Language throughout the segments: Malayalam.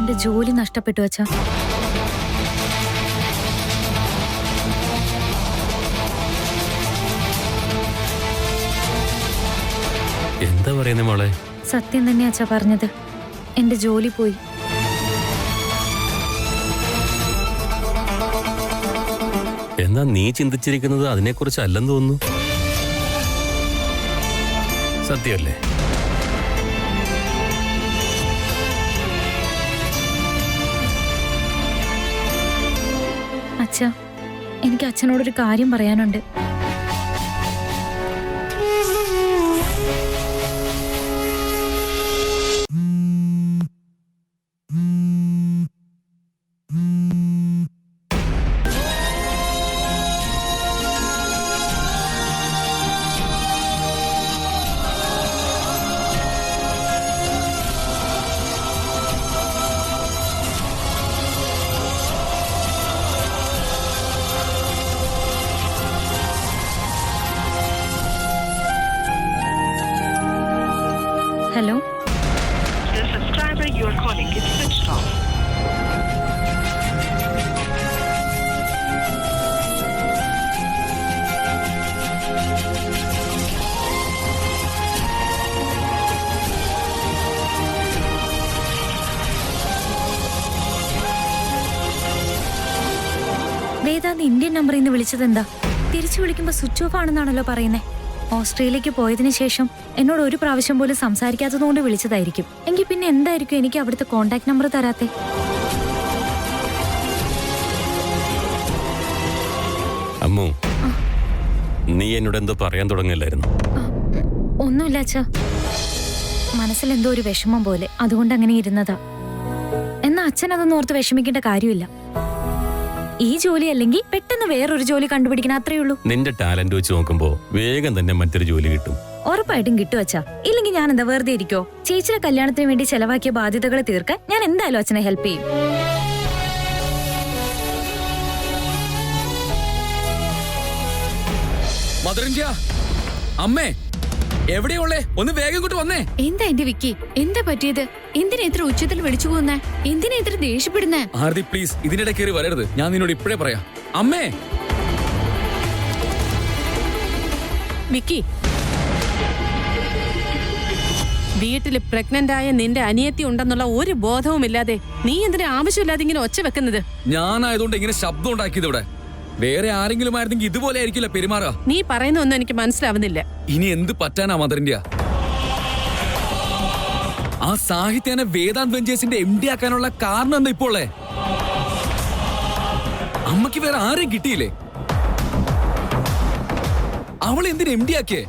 എന്റെ ജോലി നഷ്ടപ്പെട്ടു അച്ഛാ. എന്താ പറയുന്നേ മോളെ? സത്യം തന്നെ അച്ഛാ പറഞ്ഞത്. എന്റെ ജോലി പോയി. എന്നാ നീ ചിന്തിച്ചിരിക്കുന്നത് അതിനെക്കുറിച്ച് അല്ലെന്ന് തോന്നുന്നു. സത്യമല്ലേ? അച്ഛാ, എനിക്ക് അച്ഛനോടൊരു കാര്യം പറയാനുണ്ട്. Hello. The subscriber you are calling is switched off. Vedant Indian നമ്പറിൽ നിന്ന് വിളിച്ചതെന്താ? തിരിച്ചു വിളിക്കുമ്പോ സ്വിച്ച് ഓഫ് ആണെന്നാണല്ലോ പറയുന്നേ. ഓസ്ട്രേലിയക്ക് പോയതിനു ശേഷം എന്നോട് ഒരു പ്രാവശ്യം പോലും സംസാരിക്കാത്തതുകൊണ്ട് വിളിച്ചതായിരിക്കും. എങ്കിൽ പിന്നെ എന്തായിരിക്കും എനിക്ക് അവിടുത്തെ കോണ്ടാക്ട് നമ്പർ തരാത്തെ? അമ്മു, നീ എന്നോട് എന്തോ പറയാൻ തുടങ്ങില്ലായിരുന്നു? ഒന്നുമില്ല അച്ഛാ, മനസ്സിലെന്തോ ഒരു വിഷമം പോലെ, അതുകൊണ്ട് അങ്ങനെ ഇരുന്നതാ. എന്നാ അച്ഛൻ അതൊന്നും ഓർത്ത് വിഷമിക്കേണ്ട കാര്യമില്ല. ഈ ജോലി അല്ലെങ്കിൽ പെട്ടെന്ന് വേറൊരു ജോലി കണ്ടുപിടിക്കണം, അത്രേ ഉള്ളൂ. നിന്റെ ടാലന്റ് വെച്ച് നോക്കുമ്പോ വേഗം തന്നെ മറ്റൊരു ജോലി കിട്ടും. ഉറപ്പായിട്ടും കിട്ടും അച്ഛാ. ഇല്ലെങ്കിൽ ഞാൻ എന്താ വെറുതെ ഇരിക്കോ? ചേച്ചിയുടെ കല്യാണത്തിന് വേണ്ടി ചെലവാക്കിയ ബാധ്യതകളെ തീർക്കാൻ ഞാൻ എന്തായാലും അച്ഛനെ ഹെൽപ്പ് ചെയ്യും. അമ്മേ, എവിടെയുള്ളേ? ഒന്ന് വേഗം ഇങ്ങോട്ട് വന്നേ. എന്താ എന്റെ വിക്കി? എന്താ പറ്റിയത്? എന്തിനാ ഇത്ര ഉച്ചത്തിൽ വിളിച്ചു പോകുന്നേ? എന്തിനാ ഇത്ര ദേഷ്യപ്പെടുന്നേ? ആർതി പ്ലീസ്, ഇതിനിടെ കയറി വരരുത്. ഞാൻ നിന്നോട് ഇപ്പോഴേ പറയാം. അമ്മേ, വിക്കി, വീട്ടില് പ്രഗ്നന്റ് ആയ നിന്റെ അനിയത്തി ഉണ്ടെന്നുള്ള ഒരു ബോധവുമില്ലാതെ നീ എന്തിനാ ആവശ്യമില്ലാതെ ഇങ്ങനെ ഒച്ച വെക്കുന്നത്? ഞാനായതുകൊണ്ട് ഇങ്ങനെ ശബ്ദം ഉണ്ടാക്കിയത് ഇവിടെ. വേറെ ആരെങ്കിലും ആയിരുന്നെങ്കിൽ ഇതുപോലെ ആയിരിക്കില്ല പെരുമാറുക. നീ പറയുന്ന ഒന്നും എനിക്ക് മനസ്സിലാവുന്നില്ല. ഇനി എന്ത് പറ്റാനാ മദറിന്റെ? ആ സാഹിത്യനെ വേദാന്ത് വെഞ്ചേഴ്സിന്റെ MD ആക്കാനുള്ള കാരണം എന്താ ഇപ്പോളേ? അമ്മക്ക് വേറെ ആരെയും കിട്ടിയില്ലേ? അവളെ എന്തിനു MD ആക്കിയേ?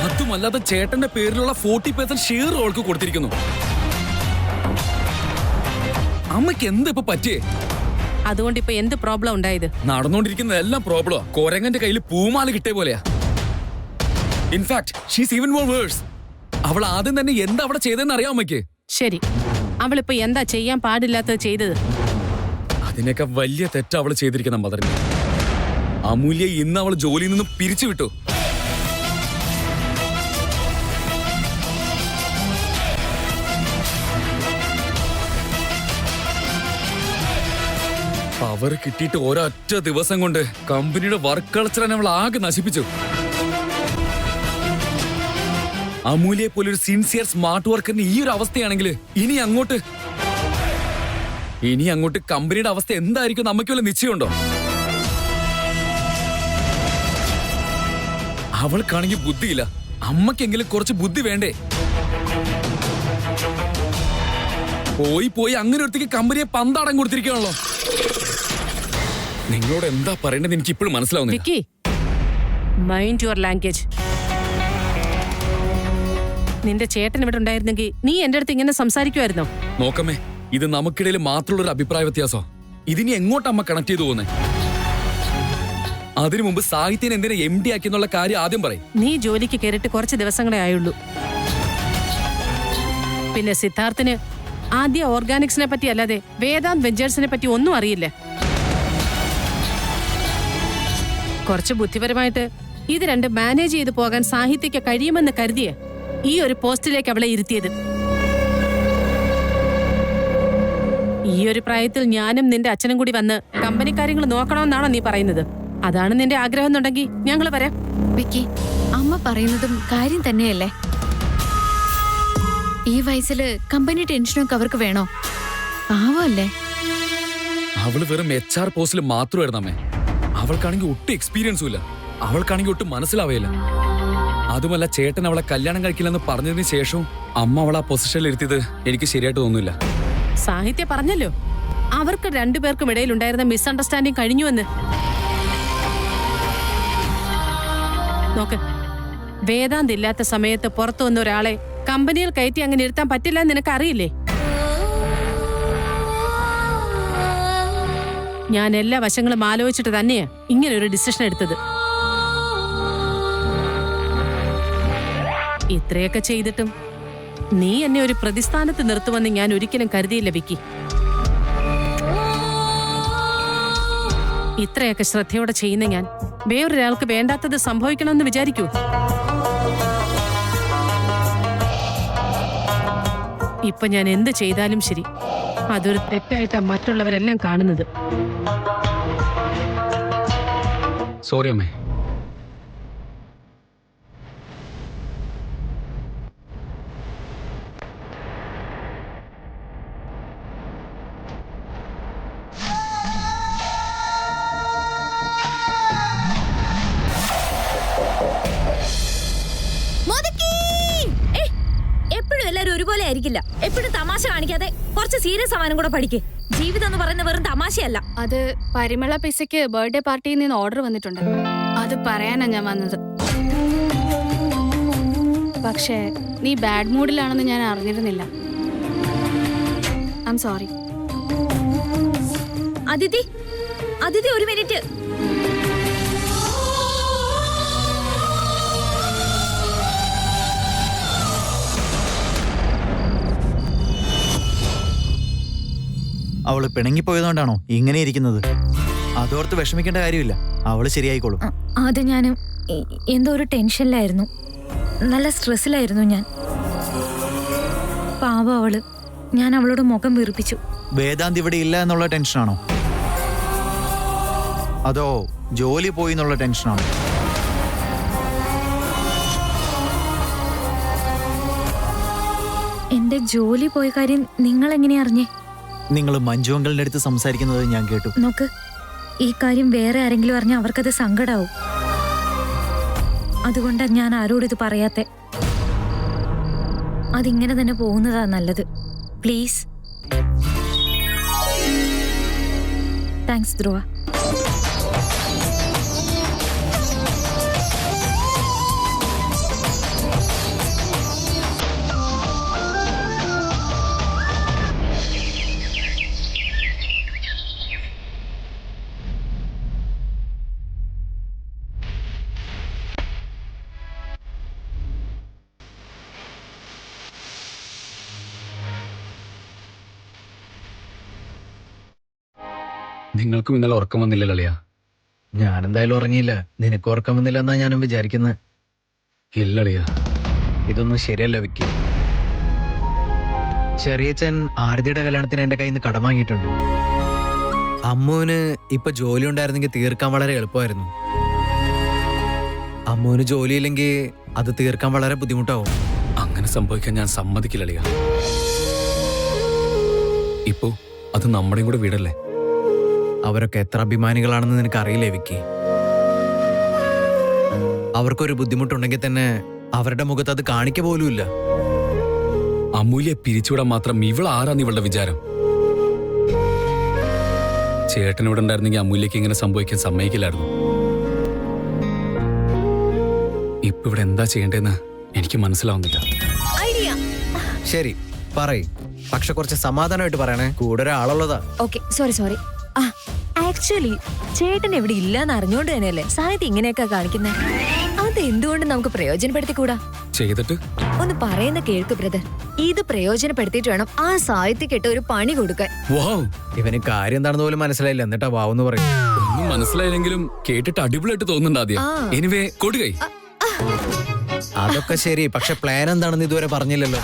അതുമല്ലാതെ ചേട്ടന്റെ പേരിലുള്ള 40% ഷെയർ അവൾക്ക് കൊടുത്തിരിക്കുന്നു. അമ്മക്ക് എന്താ ഇപ്പൊ പറ്റിയേ? അതുകൊണ്ട് ഇപ്പൊ എന്ത് പ്രോബ്ലം ഉണ്ടായത്? നടന്നുകൊണ്ടിരിക്കുന്ന എല്ലാം പ്രോബ്ലമാ. കൊരങ്ങന്റെ കയ്യിൽ പൂമാല കിട്ടിയ പോലെയാ. In fact she's even more worse. അവൾ ആദ്യം തന്നെ എന്താ അവിടെ ചെയ്തെന്ന് അറിയാം അമ്മയ്ക്ക്? ശരി, അവളിപ്പോ എന്താ ചെയ്യാൻ പാടില്ലാത്തത് ചെയ്തത്? അതിനൊക്കെ വലിയ തെറ്റാ അവള് ചെയ്തിരിക്കുന്ന മദറിന്. അമൂല്യ ഇന്ന് അവൾ ജോലിയിൽ നിന്നും പിരിച്ചുവിട്ടു. പവർ കിട്ടിയിട്ട് ഒരൊറ്റ ദിവസം കൊണ്ട് കമ്പനിയുടെ വർക്ക് കൾച്ചറിനെ അവൾ ആകെ നശിപ്പിച്ചു. അമൂല്യെ പോലൊരു സിൻസിയർ സ്മാർട്ട് വർക്കറിന് ഈ ഒരു അവസ്ഥയാണെങ്കിൽ ഇനി അങ്ങോട്ട് കമ്പനിയുടെ അവസ്ഥ എന്തായിരിക്കും നമുക്ക് വല്ല നിശ്ചയമുണ്ടോ? അവൾക്കാണെങ്കിൽ ബുദ്ധിയില്ല. അമ്മക്കെങ്കിലും കുറച്ച് ബുദ്ധി വേണ്ടേ? പോയി അങ്ങനെ ഒരുത്തേക്ക് കമ്പനിയെ പന്താടം കൊടുത്തിരിക്കുകയാണല്ലോ. നിങ്ങളോട് എന്താ പറയേണ്ടത് എനിക്ക് ഇപ്പോഴും മനസ്സിലാവുന്നില്ല. വിക്കി, മൈൻഡ് യുവർ ലാംഗ്വേജ്. നിന്റെ ചേട്ടൻ ഇവിടെ ഉണ്ടായിരുന്നെങ്കിൽ നീ എന്റെ അടുത്ത് ഇങ്ങനെ സംസാരിക്കുമായിരുന്നോ? നോക്കമ്മേ, ഇത് നമുക്കിടയിൽ മാത്രമുള്ള ഒരു അഭിപ്രായ വ്യത്യാസം. ഇതിനി എങ്ങോട്ടമ്മ കണക്ട് ചെയ്തു പോകുന്നേ? അതിനു മുമ്പ് സാഹിത്യനെ എന്തിനാ MD ആക്കിയെന്നുള്ള കാര്യം ആദ്യം പറയും. നീ ജോലിക്ക് കയറിയിട്ട് കുറച്ച് ദിവസങ്ങളെ ആയുള്ളൂ. പിന്നെ സിദ്ധാർത്ഥിന് ആദ്യ ഓർഗാനിക്സിനെ പറ്റി അല്ലാതെ വേദാന്ത് വെഞ്ചേഴ്സിനെ പറ്റി ഒന്നും അറിയില്ല. കുറച്ച് ബുദ്ധിപരമായിട്ട് ഇത് രണ്ടും മാനേജ് ചെയ്ത് പോകാൻ സാഹിത്യക്ക് കഴിയുമെന്ന് കരുതിയ ഈ ഒരു പോസ്റ്റിലേക്ക് അവളെ ഇരുത്തിയത്. ഈ ഒരു പ്രായത്തിൽ ഞാനും നിന്റെ അച്ഛനും കൂടി വന്ന് കമ്പനി കാര്യങ്ങൾ നോക്കണമെന്നാണോ നീ പറയുന്നത്? അതാണ് നിന്റെ ആഗ്രഹം എന്നുണ്ടെങ്കിൽ ഞങ്ങൾ വരാം. വിക്കി, അമ്മ പറയുന്നതും കാര്യം തന്നെയല്ലേ? ഈ വയസ്സില് കമ്പനി ടെൻഷനൊക്കെ അവർക്ക് വേണോ? പാവല്ലേ? അവള് വെറും HR പോസ്റ്റിൽ മാത്രമായിരുന്നു അമ്മേ. അവൾക്കാണെങ്കിൽ ഒട്ടും എക്സ്പീരിയൻസും ഇല്ല. അവൾക്കാണെങ്കിൽ ഒട്ടും മനസ്സിലാവേയില്ല. അതുമല്ല, ചേട്ടൻ അവളെ കല്യാണം കഴിക്കില്ലെന്ന് പറഞ്ഞതിന് ശേഷവും അമ്മ അവളെ ആ പൊസിഷനിൽ ഇരുത്തിയത് എനിക്ക് ശരിയായിട്ട് തോന്നുന്നില്ല. സാഹിത്യ പറഞ്ഞല്ലോ, അവർക്ക് രണ്ടുപേർക്കും ഇടയിലുണ്ടായിരുന്ന മിസ്അണ്ടർസ്റ്റാൻഡിങ് കഴിഞ്ഞുവെന്ന്. നോക്ക്, വേദാന്ത് ഇല്ലാത്ത സമയത്ത് പുറത്തു വന്ന ഒരാളെ കമ്പനിയിൽ കയറ്റി അങ്ങനെ ഇരുത്താൻ പറ്റില്ല എന്ന് നിനക്ക് അറിയില്ലേ? ഞാൻ എല്ലാ വശങ്ങളും ആലോചിച്ചിട്ട് തന്നെയാ ഇങ്ങനെ ഒരു ഡിസിഷൻ എടുത്തത്. ഇത്രയൊക്കെ ചെയ്തിട്ടും നീ എന്നെ ഒരു പ്രതിസ്ഥാനത്ത് നിർത്തുമെന്ന് ഞാൻ ഒരിക്കലും കരുതിയില്ല വിക്കി. ഇത്രയൊക്കെ ശ്രദ്ധയോടെ ചെയ്യുന്ന ഞാൻ വേറൊരാൾക്ക് വേണ്ടാത്തത് സംഭവിക്കണമെന്ന് വിചാരിക്കൂ? ഇപ്പൊ ഞാൻ എന്ത് ചെയ്താലും ശരി, അതൊരു തെറ്റായിട്ടാ മറ്റുള്ളവരെല്ലാം കാണുന്നത്. സോറി അമ്മേ. എപ്പോഴും എല്ലാരും ഒരുപോലെ ആയിരിക്കില്ല. എപ്പോഴും തമാശ കാണിക്കാതെ കുറച്ച് സീരിയസ് ആവാനും കൂടെ പഠിക്ക്. ജീവിതം എന്ന് പറയുന്ന വെറും തമാശയല്ല. അത് പരിമള പിസയ്ക്ക് ബർത്ത്ഡേ പാർട്ടിയിൽ നിന്ന് ഓർഡർ വന്നിട്ടുണ്ട്. അത് പറയാനാ ഞാൻ വന്നത്. പക്ഷേ നീ ബാഡ് മൂഡിലാണെന്ന് ഞാൻ അറിഞ്ഞിരുന്നില്ല. I am sorry. Athithi, Athithi ഒരു മിനിറ്റ്. അവള് പിണങ്ങിപ്പോയതുകൊണ്ടാണോ ഇങ്ങനെ ഇരിക്കുന്നത്? അതോർത്ത് വിഷമിക്കേണ്ട കാര്യമില്ല, അവള് ശരിയായിക്കോളും. അത് ഞാൻ എന്തോ ഒരു ടെൻഷനിലായിരുന്നു, നല്ല സ്ട്രെസ്സിലായിരുന്നു ഞാൻ. പാവം അവള്, ഞാൻ അവളോട് മുഖം വീർപ്പിച്ചു. വേദാന്ത് ഇവിടെ ഇല്ല എന്നുള്ള ടെൻഷനാണോ, അതോ ജോലി പോയി എന്നുള്ള ടെൻഷനാണോ? എന്റെ ജോലി പോയ കാര്യം നിങ്ങൾ എങ്ങനെയാ അറിഞ്ഞേ? നിങ്ങൾ മഞ്ജു അങ്കിളിന്റെ അടുത്ത് സംസാരിക്കുന്നത് ഞാൻ കേട്ടു. നോക്ക്, ഈ കാര്യം വേറെ ആരെങ്കിലും അറിഞ്ഞാൽ അവർക്കത് സങ്കടാവും. അതുകൊണ്ടാണ് ഞാൻ ആരോടും ഇത് പറയാത്തെ. അതിങ്ങനെ തന്നെ പോകുന്നതാ നല്ലത്. പ്ലീസ്. താങ്ക്സ് ധ്രുവ. നിങ്ങൾക്കും ഇന്നലെ ഉറക്കം വന്നില്ല കളിയാ? ഞാനെന്തായാലും ഉറങ്ങിയില്ല. നിനക്ക് ഉറക്കം വന്നില്ല എന്നാ ഞാനും വിചാരിക്കുന്നത്. ഇല്ലളിയാ, ഇതൊന്നും ശരിയല്ല വിക്കി. ചെറിയച്ഛൻ ആരതിയുടെ കല്യാണത്തിന് എന്റെ കയ്യിൽ നിന്ന് കടം വാങ്ങിയിട്ടുണ്ട്. അമ്മുവിന് ഇപ്പൊ ജോലി ഉണ്ടായിരുന്നെങ്കിൽ തീർക്കാൻ വളരെ എളുപ്പമായിരുന്നു. അമ്മുവിന് ജോലിയില്ലെങ്കിൽ അത് തീർക്കാൻ വളരെ ബുദ്ധിമുട്ടാവും. അങ്ങനെ സംഭവിക്കാൻ ഞാൻ സമ്മതിക്കില്ലളിയാ. ഇപ്പോ അത് നമ്മുടെയും കൂടെ വീടല്ലേ. അവരൊക്കെ എത്ര അഭിമാനികളാണെന്ന് നിനക്ക് അറിയില്ലേ വിക്കി? അവർക്കൊരു ബുദ്ധിമുട്ടുണ്ടെങ്കിൽ തന്നെ അവരുടെ മുഖത്ത് അത് കാണിക്ക പോലുമില്ല. അമൂല്യെ പിരിച്ചുവിടാൻ മാത്രം ഇവളാരാന്ന് ഇവളുടെ വിചാരം? ചേട്ടനിവിടെ ഉണ്ടായിരുന്നെങ്കിൽ അമൂല്യക്ക് ഇങ്ങനെ സംഭവിക്കാൻ സമ്മതിക്കില്ലായിരുന്നു. ഇപ്പൊ ഇവിടെ എന്താ ചെയ്യേണ്ടതെന്ന് എനിക്ക് മനസ്സിലാവുന്നില്ല. ശരി പറയ്, പക്ഷെ കുറച്ച് സമാധാനമായിട്ട് പറയണേ, കൂടെ ഒരാളുള്ളതാ. Okay, sorry. ആക്ച്വലി ചേട്ടൻ എവിടെ ഇല്ലാന്ന് അറിഞ്ഞോണ്ട് തന്നെയല്ലേ സാഹിത്യം ഇങ്ങനെയൊക്കെ കാണിക്കുന്നേ. അത് എന്തുകൊണ്ട് നമുക്ക് പ്രയോജനപ്പെടുത്തിക്കൂടാ? ചെയ്തിട്ട് ഒന്ന് പറയുന്ന കേൾക്ക് ബ്രദർ. ഇത് പ്രയോജനപ്പെടുത്തിയിട്ട് വേണം ആ സാഹിത്യക്കെട്ട് ഒരു പണി കൊടുക്കാൻ. വാവ്, ഇവന് കാര്യം എന്താണെന്ന് പോലും മനസ്സിലായില്ല, എന്നിട്ടാ വാവെന്ന് പറയും. ഒന്നും മനസ്സിലായില്ലെങ്കിലും കേട്ടിട്ട് അടിപൊളിയായിട്ട് തോന്നുന്നുണ്ട് ആദ്യം. എനിവേ കൊടുകൈ. അതൊക്കെ ശരി, പക്ഷെ പ്ലാൻ എന്താണെന്ന് ഇതുവരെ പറഞ്ഞില്ലല്ലോ.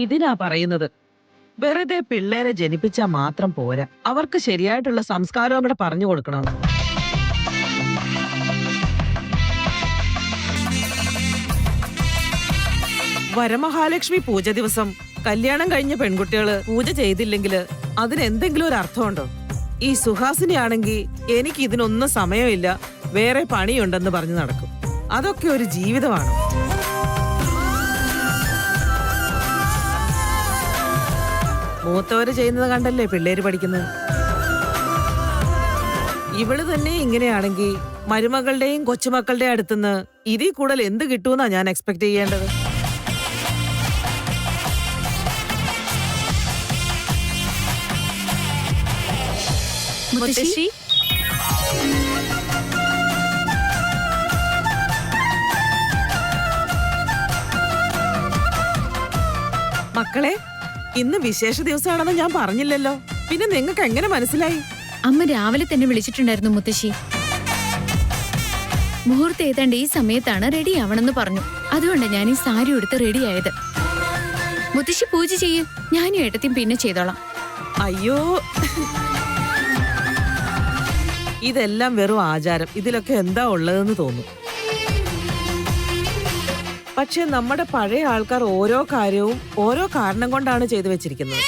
ഇതിനാ പറയുന്നത്, വെറുതെ പിള്ളേരെ ജനിപ്പിച്ചാ മാത്രം പോരാ, അവർക്ക് ശരിയായിട്ടുള്ള സംസ്കാരവും കൂടെ പറഞ്ഞു കൊടുക്കണം. വരമഹാലക്ഷ്മി പൂജ ദിവസം കല്യാണം കഴിഞ്ഞ പെൺകുട്ടികള് പൂജ ചെയ്തില്ലെങ്കിൽ അതിനെന്തെങ്കിലും ഒരു അർത്ഥമുണ്ടോ? ഈ സുഹാസിനി ആണെങ്കിൽ എനിക്ക് ഇതിനൊന്നും സമയമില്ല, വേറെ പണിയുണ്ടെന്ന് പറഞ്ഞു നടക്കും. അതൊക്കെ ഒരു ജീവിതമാണ്. മൂത്തവര് ചെയ്യുന്നത് കണ്ടല്ലേ പിള്ളേര് പഠിക്കുന്നത്. ഇവള് തന്നെ ഇങ്ങനെയാണെങ്കിൽ മരുമകളുടെയും കൊച്ചുമക്കളുടെയും അടുത്തുനിന്ന് ഇതിൽ കൂടുതൽ എന്ത് കിട്ടുമെന്നാ ഞാൻ എക്സ്പെക്ട് ചെയ്യേണ്ടത്? മുത്തശ്ശി മക്കളെ, ഇന്ന് വിശേഷ ദിവസമാണെന്ന് ഞാൻ പറഞ്ഞില്ലല്ലോ, പിന്നെ നിങ്ങൾക്ക് എങ്ങനെ മനസ്സിലായി? അമ്മ രാവിലെ തന്നെ വിളിച്ചിട്ടുണ്ടായിരുന്നു മുത്തശ്ശി. മുഹൂർത്തം ഏതാണ്ട് ഈ സമയത്താണ് റെഡി ആവണമെന്ന് പറഞ്ഞു. അതുകൊണ്ടാണ് ഞാൻ ഈ സാരി എടുത്ത് റെഡി ആയത്. മുത്തശ്ശി പൂജ ചെയ്യൂ, ഞാനും ഏട്ടത്തിയും പിന്നെ ചെയ്തോളാം. അയ്യോ, ഇതെല്ലാം വെറും ആചാരം. ഇതിലൊക്കെ എന്താ ഉള്ളതെന്ന് തോന്നും. പക്ഷെ നമ്മുടെ പഴയ ആൾക്കാർ ഓരോ കാര്യവും ഓരോ കാരണം കൊണ്ടാണ് ചെയ്തു വെച്ചിരിക്കുന്നത്.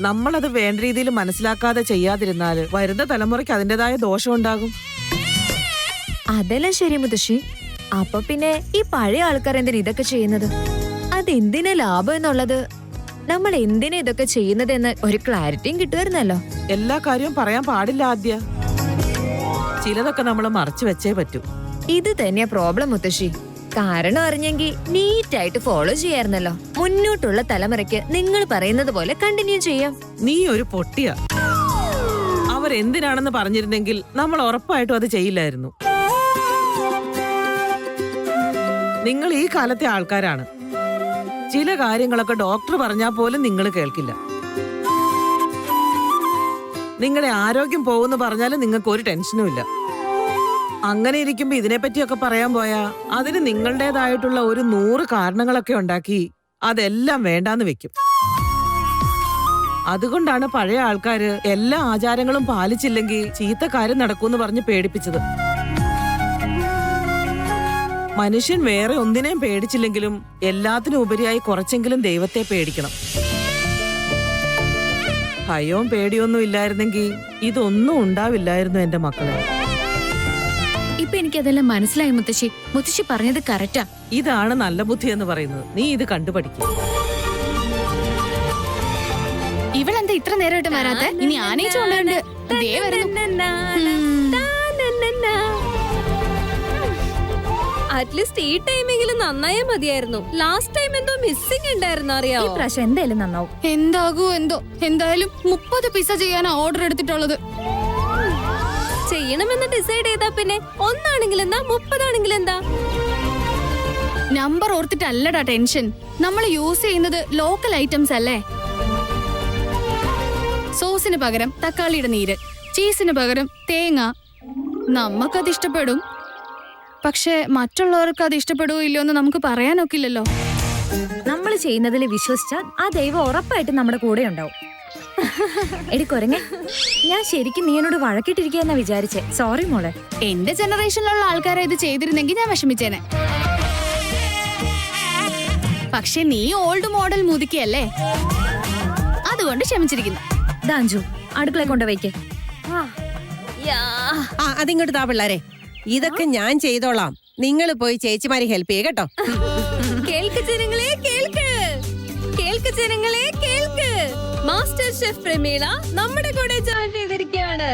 നമ്മളത് വേണ്ട രീതിയിൽ മനസ്സിലാക്കാതെ ചെയ്യാതിരുന്നാല് വരുന്ന തലമുറയ്ക്ക് അതിൻ്റെതായ ദോഷം ഉണ്ടാകും. അതെല്ലാം ശരി മുത്തശ്ശി. അപ്പൊ പിന്നെ ഈ പഴയ ആൾക്കാർ എന്തിനാ ഇതൊക്കെ ചെയ്യുന്നത്? അതെന്തിനാ ലാഭം എന്നുള്ളത്, നമ്മൾ എന്തിനാ ഇതൊക്കെ ചെയ്യുന്നതെന്ന് ഒരു ക്ലാരിറ്റിയും കിട്ടുമായിരുന്നല്ലോ. എല്ലാ കാര്യവും പറയാൻ പാടില്ല ആദ്യ. ചിലതൊക്കെ നമ്മൾ മറച്ചു വെച്ചേ പറ്റൂ. ഇത് തന്നെയാ പ്രോബ്ലം മുത്തശ്ശി. കാരണം അറിഞ്ഞെങ്കിൽ നീറ്റായിട്ട് ഫോളോ ചെയ്യായിരുന്നല്ലോ. മുന്നോട്ടുള്ള തലമുറയ്ക്ക് നിങ്ങൾ പറയുന്നത് പോലെ കണ്ടിന്യൂ ചെയ്യാം. നീ ഒരു പൊട്ടിയ. അവരെന്തിനാണെന്ന് പറഞ്ഞിരുന്നെങ്കിൽ നമ്മൾ ഉറപ്പായിട്ടും അത് ചെയ്യില്ലായിരുന്നു. നിങ്ങൾ ഈ കാലത്തെ ആൾക്കാരാണ്. ചില കാര്യങ്ങളൊക്കെ ഡോക്ടർ പറഞ്ഞാൽ പോലും നിങ്ങൾ കേൾക്കില്ല. നിങ്ങളുടെ ആരോഗ്യം പോകുന്നു പറഞ്ഞാലും നിങ്ങൾക്ക് ഒരു ടെൻഷനും ഇല്ല. അങ്ങനെ ഇരിക്കുമ്പോ ഇതിനെപ്പറ്റിയൊക്കെ പറയാൻ പോയാ അതിന് നിങ്ങളുടേതായിട്ടുള്ള ഒരു 100 കാരണങ്ങളൊക്കെ ഉണ്ടാക്കി അതെല്ലാം വേണ്ടാന്ന് വെക്കും. അതുകൊണ്ടാണ് പഴയ ആൾക്കാര് എല്ലാ ആചാരങ്ങളും പാലിച്ചില്ലെങ്കിൽ ചീത്ത കാര്യം നടക്കൂന്ന് പറഞ്ഞ് പേടിപ്പിച്ചത്. മനുഷ്യൻ വേറെ ഒന്നിനെയും പേടിച്ചില്ലെങ്കിലും എല്ലാത്തിനും ഉപരിയായി കുറച്ചെങ്കിലും ദൈവത്തെ പേടിക്കണം. ഭയവും പേടിയൊന്നും ഇല്ലായിരുന്നെങ്കിൽ ഇതൊന്നും ഉണ്ടാവില്ലായിരുന്നു എന്റെ മക്കളെ. ഇപ്പൊ എനിക്കതെല്ലാം മനസ്സിലായി മുത്തശ്ശി. മുത്തശ്ശി പറഞ്ഞത് കറക്റ്റാ. ഇതാണ് നല്ല ബുദ്ധി എന്ന് പറയുന്നത്. നീ ഇത് കണ്ടുപഠിക്കും. ഇവളെന്താ ഇത്ര നേരമായിട്ട് വരാത്തെ? ഇനി ആനയിച്ചു കൊണ്ടുണ്ട്. അറ്റ്ലീസ്റ്റ് ഈ ടൈമെങ്കിലും നന്നായാ മതിയായിരുന്നു. ലാസ്റ്റ് ടൈം എന്തോ മിസ്സിംഗ് ഉണ്ടായിരുന്നു, അറിയാമോ? ഈ പ്രാവശ്യം എന്തായാലും നന്നാവും. എന്താകൂ എന്തോ. എന്തായാലും 30 പിസ്സ ചെയ്യാനാ ഓർഡർ എടുത്തിട്ടുള്ളത്. ചെയ്യണമെന്ന് ഡിസൈഡ് ചെയ്താ പിന്നെ 1 ആണെങ്കിൽ എന്താ, 30 ആണെങ്കിൽ എന്താ? നമ്പർ ഓർത്തിട്ടല്ലടാ ടെൻഷൻ. നമ്മൾ യൂസ് ചെയ്യുന്നത് ലോക്കൽ ഐറ്റംസ് അല്ലേ. സോസിന് പകരം തക്കാളിയുടെ നീര്, ചീസിന് പകരം തേങ്ങ. നമുക്കത് ഇഷ്ടപ്പെടും, പക്ഷെ മറ്റുള്ളവർക്ക് അത് ഇഷ്ടപ്പെടുവോ ഇല്ലയോ എന്ന് നമുക്ക് പറയാനൊക്കില്ലല്ലോ. നമ്മൾ ചെയ്യുന്നതിൽ വിശ്വസിച്ചാൽ ആ ദൈവം ഉറപ്പായിട്ടും നമ്മുടെ കൂടെ ഉണ്ടാവും. എടി കൊരങ്ങ, ഞാൻ ശരിക്കും നീ എന്നോട് വഴക്കിട്ടിരിക്കുകയെന്നാ വിചാരിച്ചേ. സോറി മോളെ. എന്റെ ജനറേഷനിലുള്ള ആൾക്കാരെ ഇത് ചെയ്തിരുന്നെങ്കിൽ ഞാൻ വിഷമിച്ചേനെ. പക്ഷെ നീ ഓൾഡ് മോഡൽ മുതിക്കല്ലേ, അതുകൊണ്ട് ക്ഷമിച്ചിരിക്കുന്നു. ദാഞ്ചു, അടുക്കള കൊണ്ടുവയ്ക്കേ. അതിങ്ങോട്ട് താ പിള്ളേരെ, ഇതൊക്കെ ഞാൻ ചെയ്തോളാം. നിങ്ങൾ പോയി ചേച്ചിമാരെ ഹെൽപ്പ് ചെയ്യ കേട്ടോ. കേൾക്ക് ജനങ്ങളെ, കേൾക്ക്. കേൾക്ക് ജനങ്ങളെ, കേൾക്ക്. മാസ്റ്റർ ഷെഫ് പ്രമീള നമ്മുടെ കൂടെ ജോയിൻ ചെയ്തിരിക്കുകയാണ്.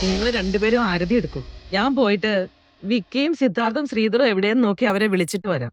നിങ്ങൾ രണ്ടുപേരും ആരതി എടുക്കും. ഞാൻ പോയിട്ട് വിക്കിയും സിദ്ധാർത്ഥും ശ്രീധറും എവിടെയെന്ന് നോക്കി അവരെ വിളിച്ചിട്ട് വരാം.